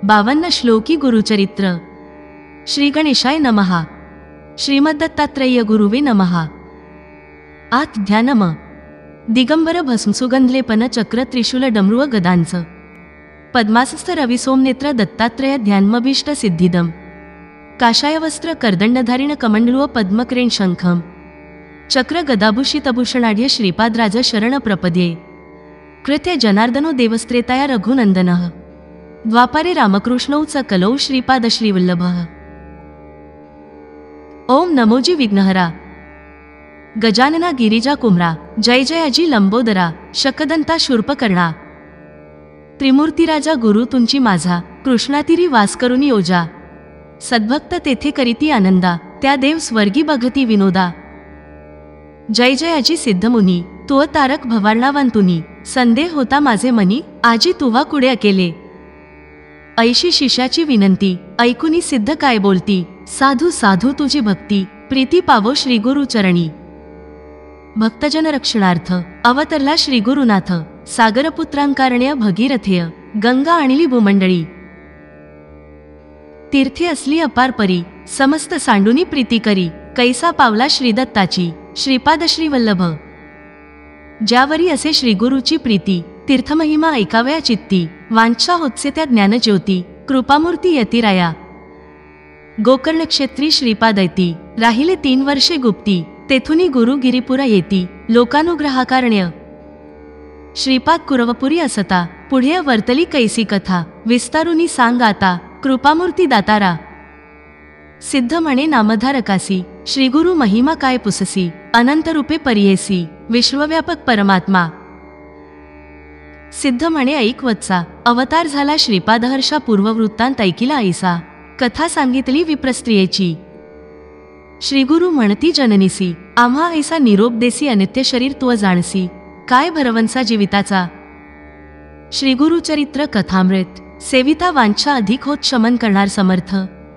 52 श्लोकी गुरुचरित्र। श्री गणेशाय नमः। श्रीमद्दत्तात्रेय गुरुवे नमः। आत ध्यानम। दिगंबर भस्म सुगंधलेपन चक्र त्रिशूल डमरुव गदांच पद्मासस्थ रवि सोमनेत्र दत्तात्रेय ध्यानमभीष्ट सिद्धिदम। काषाय वस्त्र कर्दंडधारिण कमंडलुव पद्मक्रेण शंखम चक्र गदाभूषितभूषणाढ्य श्रीपादराज शरण प्रपद्ये। कृत्य जनार्दनो देवस्त्रेताया रघुनंदनः द्वापारे रामकृष्णौ च कलौ श्रीपाद श्रीवल्लभः। ओम नमोजी विघ्नहरा गजानना गिरिजा कुमरा जय जयाजी लंबोदरा शकदंता शूर्पकर्णा। त्रिमूर्तिराजा गुरु तुंची माझा कृष्णातीरी वास करुनी योजा। सद्भक्त तेथे करीती आनंदा त्या देव स्वर्गी बघती विनोदा। जय जयाजी सिद्धमुनी तुअ तारक भवारणावांतुनी संदेह होता माझे मनी आजी तुवा कुडे अकेले। ऐशी शिष्याची विनंती ऐकुनी सिद्ध काय बोलती साधू साधू तुझी भक्ती प्रीती पावो श्री गुरु चरणी। भक्तजन रक्षणार्थ अवतरला श्री गुरुनाथ सागरपुत्रांकारण्य भगीरथेय गंगा आणली भूमंडळी। तीर्थे असली अपार परी समस्त सांडुनी प्रीती करी कैसा पावला श्रीदत्ताची श्रीपाद श्रीवल्लभ। ज्यावरी असे श्रीगुरुची प्रीती तीर्थमहिमा ऐकावया चित्ती वांछा होतसे त्या ज्ञानज्योती कृपामूर्ती यतिराया। गोकर्ण क्षेत्री श्रीपादैती राहिले 3 वर्षे गुप्ती तेथुनी गुरु गिरिपुरा येती लोकानुग्रहाकारण्य। श्रीपाद कुरवपुरी असता पुढे वर्तली कैसी कथा विस्तारुनी सांग आता कृपामूर्ती दातारा। सिद्ध म्हणे नामधारकासी श्रीगुरु महिमा काय पुससी अनंत रूपे परियेसी विश्वव्यापक परमात्मा। सिद्ध म्हणे ऐक वत्सा अवतार झाला श्रीपादहर्षा पूर्ववृत्तांत ऐकिला ऐसा कथा सांगितली विप्रस्त्रियेची। श्रीगुरु म्हणती जननीसी आम्हा ऐसा निरोप देसी अनित्य शरीर तुअ जाणसी काय भरवंसा जीविताचा। श्रीगुरुचरित्र कथामृत सेविता वांछा अधिक होत शमन करणार समर्थ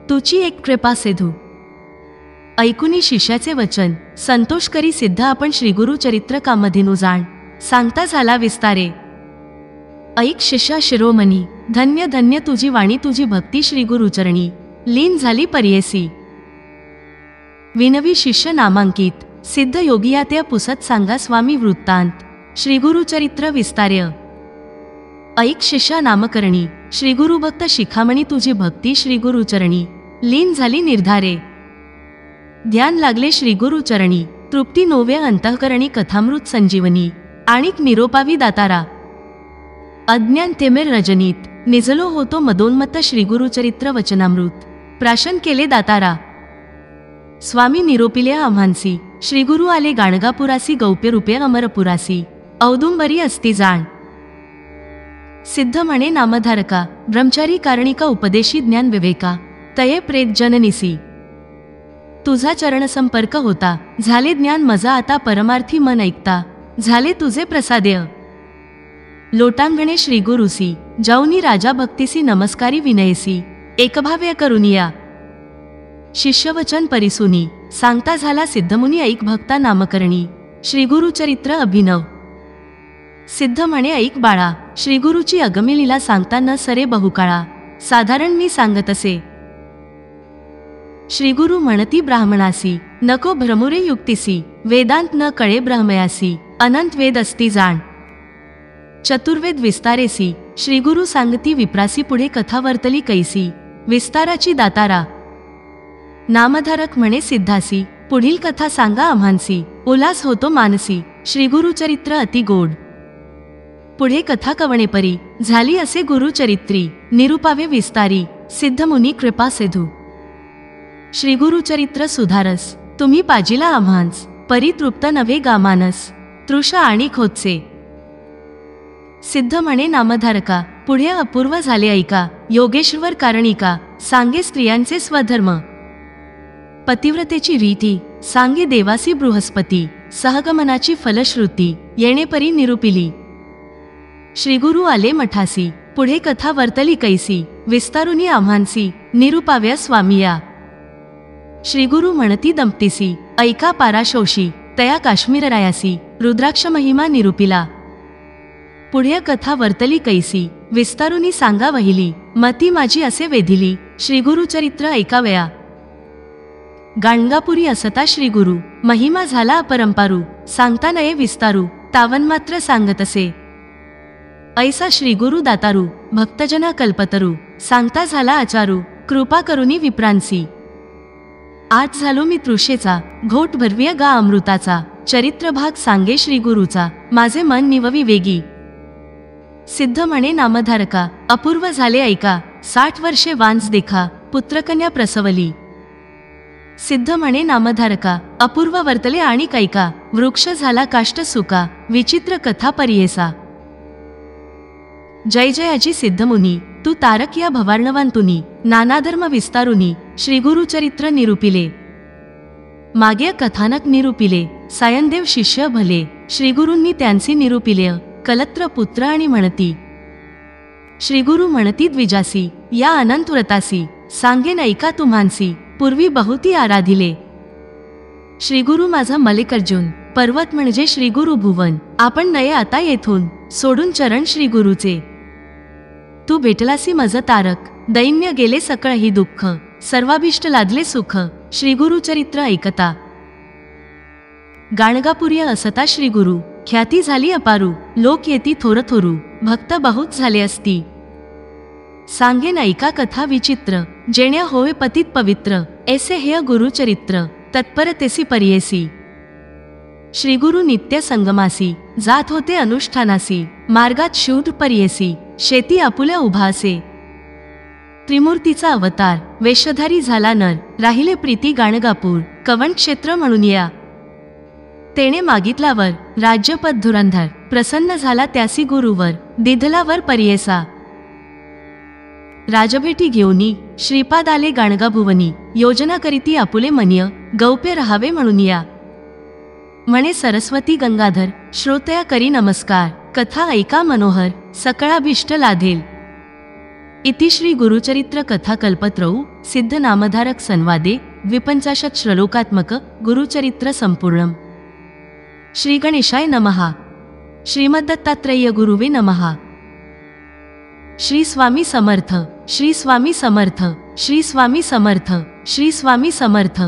तुची एक कृपा सेधू। ऐकुनी शिष्याचे वचन संतोष करी सिद्ध आपण श्रीगुरुचरित्र कामधेनू जाण सांगता झाला विस्तारे। ऐक शिष्या शिरोमणी धन्य धन्य तुझी वाणी तुझी भक्ती श्रीगुरुचरणी लीन झाली परियेसी। विनवी शिष्य नामांकित सिद्ध योगिया त्या पुसत सांगा स्वामी वृत्तांत श्रीगुरुचरित्र विस्तार्य। ऐक शिष्या नामकरणी श्रीगुरु भक्त शिखामणी तुझी भक्ती श्रीगुरुचरणी लीन झाली निर्धारे। ध्यान लागले श्रीगुरुचरणी तृप्ती नोव्य अंतःकरणी कथामृत संजीवनी आणिक निरोपावी दातारा। अज्ञान तेमेर रजनीत निजलो होतो मदोन्मत्त श्रीगुरुचरित्र वचनामृत प्राशन केले दातारा। स्वामी निरोपिले आम्हांसी श्रीगुरु आले गाणगापुरासी गौप्य रूपे अमरपुरासी औदुंबरी असती जाण। सिद्ध म्हणे नामधारका ब्रह्मचारी कारणिका उपदेशी ज्ञान विवेका तये प्रेत जननिसी। तुझा चरण संपर्क होता झाले ज्ञान मजा आता परमार्थी मन ऐकता झाले तुझे प्रसादेय। लोटांगणे श्रीगुरुसी जाऊनी राजा भक्तीसी नमस्कारी विनयसी एकभाव्य करुनिया। शिष्यवचन परिसुनी सांगता झाला सिद्धमुनी ऐक भक्ता नामकरणी श्रीगुरुचरित्र अभिनव। सिद्ध म्हणे ऐक बाळा श्रीगुरुची अगमी लीला सांगता न सरे बहुकाळा साधारण मी सांगत असे। श्रीगुरु म्हणती ब्राह्मणासी नको भ्रमुरे युक्तिसी वेदांत न कळे ब्रह्मयासी अनंत वेद असती जाण। चतुर्वेद विस्तारेसी श्रीगुरु सांगती विप्रासी पुढे कथा वर्तली कैसी विस्ताराची दातारा। नामधारक म्हणे सिद्धासी पुढील कथा सांगा आम्हांसी उल्हास होतो मानसी श्रीगुरुचरित्र अति गोड। पुढे कथा कवणे परी झाली असे गुरुचरित्री निरुपावे विस्तारी सिद्धमुनी कृपा सेधू। श्रीगुरुचरित्र सुधारस तुम्ही पाजिला आम्हांस परितृप्त नव्हे गामानस तृष आणि खोतसे। सिद्ध म्हणे नामधारका पुढे अपूर्व झाले ऐका योगेश्वर कारणिका सांगे स्त्रियांचे स्वधर्म। पतिव्रतेची रीती सांगे देवासी बृहस्पती सहगमनाची फलश्रुती येणे परी निरुपिली। श्रीगुरु आले मठासी पुढे कथा वर्तली कैसी विस्तारुनी आम्हांसी निरुपाव्या स्वामिया। श्रीगुरु म्हणती दंपतीसी ऐका पाराशोषी तया काश्मीर रायासी रुद्राक्ष महिमा निरुपिला। पुढे कथा वर्तली कैसी, विस्तारुनी सांगा वहिली, मती माझी असे वेधिली, श्रीगुरुचरित्र ऐकावया. गाणगापुरी असता श्रीगुरु, महिमा झाला अपरंपारू, सांगता नये विस्तारू, तावन मात्र सांगतसे. ऐसा श्रीगुरु दातारू, भक्तजना कल्पतरू, सांगता झाला आचारू, कृपा करुनी विप्रांसी. आज झालो मी तृषेचा, घोट भरविय गा अमृताचा, चरित्र भाग सांगे श्रीगुरूचा, माझे मन निववी वेगी. सिद्ध म्हणे नामधारका, अपूर्व झाले ऐका, 60 वर्षे वांस देखा, पुत्रकन्या प्रसवली. सिद्ध म्हणे नामधारका, अपूर्व वर्तले आणि कैका, वृक्ष झाला काष्ट सुका, विचित्र कथा परियेसा. जय जयाची सिद्धमुनी, तू तारक या भवार्णवांतुनी, नानाधर्म विस्तारुनी, श्रीगुरुचरित्र निरूपिले. मागे कथानक निरूपिले, सायनदेव शिष्य भले, श्रीगुरूंनी त्यांचे निरूपिले, कलत्र पुत्र आणि म्हणती. श्रीगुरु म्हणती द्विजासी, या अनंत व्रतासी, सांगेन ऐका तुम्हांसी, पूर्वी बहुती आराधिले. श्रीगुरु माझा मल्लिकार्जुन, पर्वत म्हणजे श्रीगुरु भुवन, आपण नये आता येथून, सोडून चरण श्रीगुरूचे. तू भेटलासी मज तारक, दैन्य गेले सकळ ही दुःख, सर्वाभिष्ट लादले सुख, श्रीगुरुचरित्र ऐकता. गाणगापुरी असता श्रीगुरु, ख्याती झाली अपारू, लोक येती थोर थोरू, भक्त बहुत झाले असती. सांगेन ऐका कथा विचित्र, जेण्या होय पतित पवित्र, ऐसे हेय गुरुचरित्र, तत्परतेसी परियेसी. श्रीगुरु नित्य संगमासी, जात होते अनुष्ठानासी, मार्गात शूद्र परियेसी, शेती आपुल्या उभासे. त्रिमूर्तीचा अवतार, वेशधारी झाला नर, राहिले प्रीती गाणगापूर, कवण क्षेत्र म्हणून या. तेने मागितलावर, राज्यपद धुरंधर, प्रसन्न झाला त्यासी गुरुवर, दिधलावर परियेसा. राजभेटी घेऊनी, श्रीपाद आले गाणगाभुवनी, योजना करीती आपुले मनीय, गौप्य रहावे म्हणून या. म्हणे सरस्वती गंगाधर, श्रोतया करी नमस्कार, कथा ऐका मनोहर, सकळाभिष्ट लाधेल. इति श्री गुरुचरित्र कथा कल्पत्रौ सिद्ध नामधारक संवादे 55 श्लोकात्मक गुरुचरित्र संपूर्णम. श्री गणेशाय नमः. श्रीमद्दत्तात्रेय गुरुवे नमः. श्री स्वामी समर्थ, श्री स्वामी समर्थ, श्री स्वामी समर्थ, श्री स्वामी समर्थ.